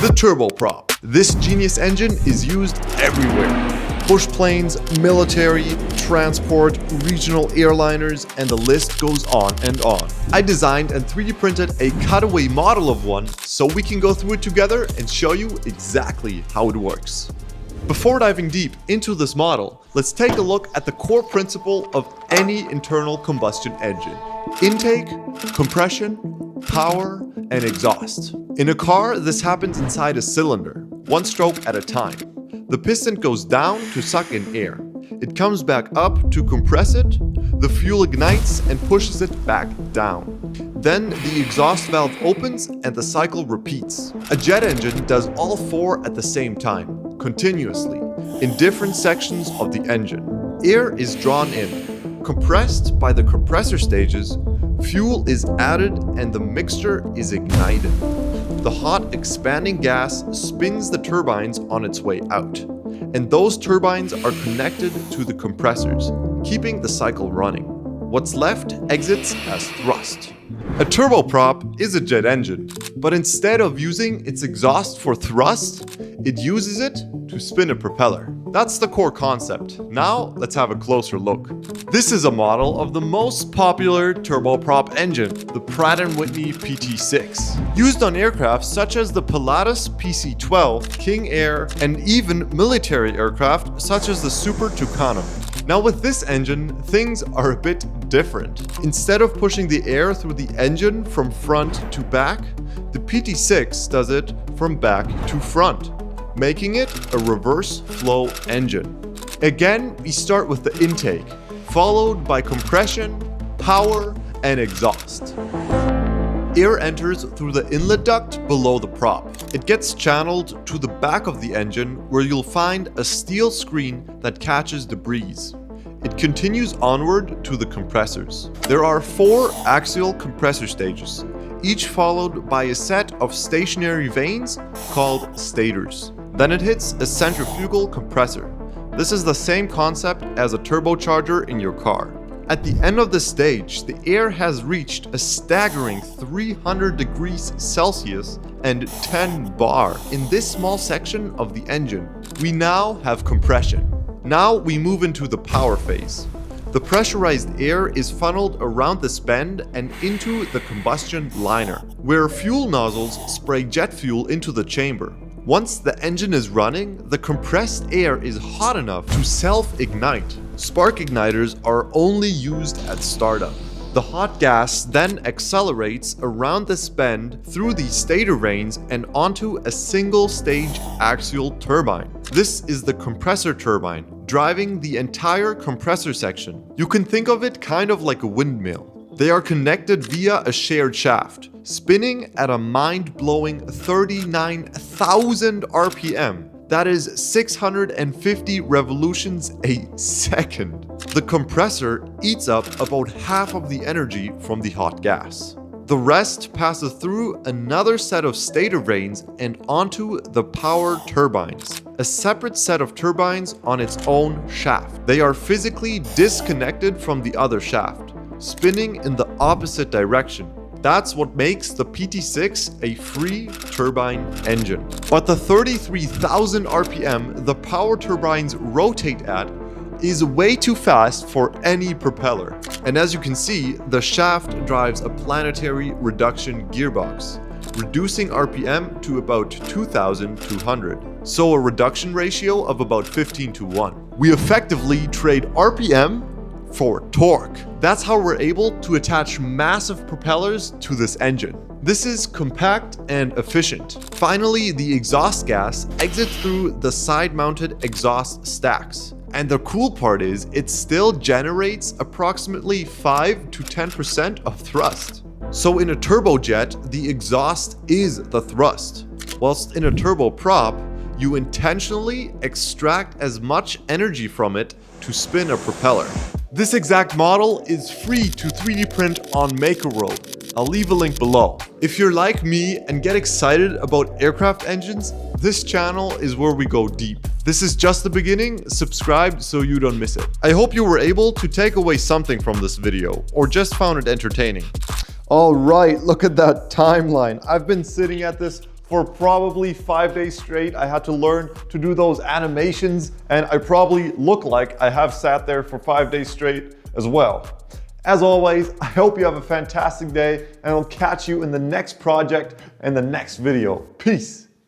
The turboprop. This genius engine is used everywhere. Bush planes, military, transport, regional airliners, and the list goes on and on. I designed and 3D printed a cutaway model of one so we can go through it together and show you exactly how it works. Before diving deep into this model, let's take a look at the core principle of any internal combustion engine: intake, compression, power, and exhaust. In a car, this happens inside a cylinder, one stroke at a time. The piston goes down to suck in air. It comes back up to compress it. The fuel ignites and pushes it back down. Then the exhaust valve opens and the cycle repeats. A jet engine does all four at the same time, continuously, in different sections of the engine. Air is drawn in, compressed by the compressor stages, fuel is added, and the mixture is ignited. The hot, expanding gas spins the turbines on its way out, and those turbines are connected to the compressors, keeping the cycle running. What's left exits as thrust. A turboprop is a jet engine, but instead of using its exhaust for thrust, it uses it to spin a propeller. That's the core concept. Now let's have a closer look. This is a model of the most popular turboprop engine, the Pratt & Whitney PT6. Used on aircraft such as the Pilatus PC-12, King Air, and even military aircraft such as the Super Tucano. Now with this engine, things are a bit different. Instead of pushing the air through the engine from front to back, the PT6 does it from back to front, making it a reverse flow engine. Again, we start with the intake, followed by compression, power, and exhaust. Air enters through the inlet duct below the prop. It gets channeled to the back of the engine where you'll find a steel screen that catches the breeze. It continues onward to the compressors. There are 4 axial compressor stages, each followed by a set of stationary vanes called stators. Then it hits a centrifugal compressor. This is the same concept as a turbocharger in your car. At the end of the stage, the air has reached a staggering 300 degrees Celsius and 10 bar. In this small section of the engine, we now have compression. Now we move into the power phase. The pressurized air is funneled around this bend and into the combustion liner, where fuel nozzles spray jet fuel into the chamber. Once the engine is running, the compressed air is hot enough to self-ignite. Spark igniters are only used at startup. The hot gas then accelerates around this bend through the stator vanes and onto a single-stage axial turbine. This is the compressor turbine, driving the entire compressor section. You can think of it kind of like a windmill. They are connected via a shared shaft, spinning at a mind-blowing 39,000 RPM. That is 650 revolutions a second. The compressor eats up about half of the energy from the hot gas. The rest passes through another set of stator vanes and onto the power turbines, a separate set of turbines on its own shaft. They are physically disconnected from the other shaft, spinning in the opposite direction. That's what makes the PT6 a free turbine engine. But the 33,000 RPM the power turbines rotate at is way too fast for any propeller. And as you can see, the shaft drives a planetary reduction gearbox, reducing RPM to about 2,200. So a reduction ratio of about 15:1. We effectively trade RPM for torque. That's how we're able to attach massive propellers to this engine. This is compact and efficient. Finally, the exhaust gas exits through the side-mounted exhaust stacks. And the cool part is, it still generates approximately 5 to 10% of thrust. So in a turbojet, the exhaust is the thrust. Whilst in a turboprop, you intentionally extract as much energy from it to spin a propeller. This exact model is free to 3D print on MakerWorld. I'll leave a link below. If you're like me and get excited about aircraft engines, this channel is where we go deep. This is just the beginning. Subscribe so you don't miss it. I hope you were able to take away something from this video or just found it entertaining. All right, look at that timeline. I've been sitting at this For probably 5 days straight, I had to learn to do those animations, and I probably look like I have sat there for 5 days straight as well. As always, I hope you have a fantastic day, and I'll catch you in the next project and the next video. Peace.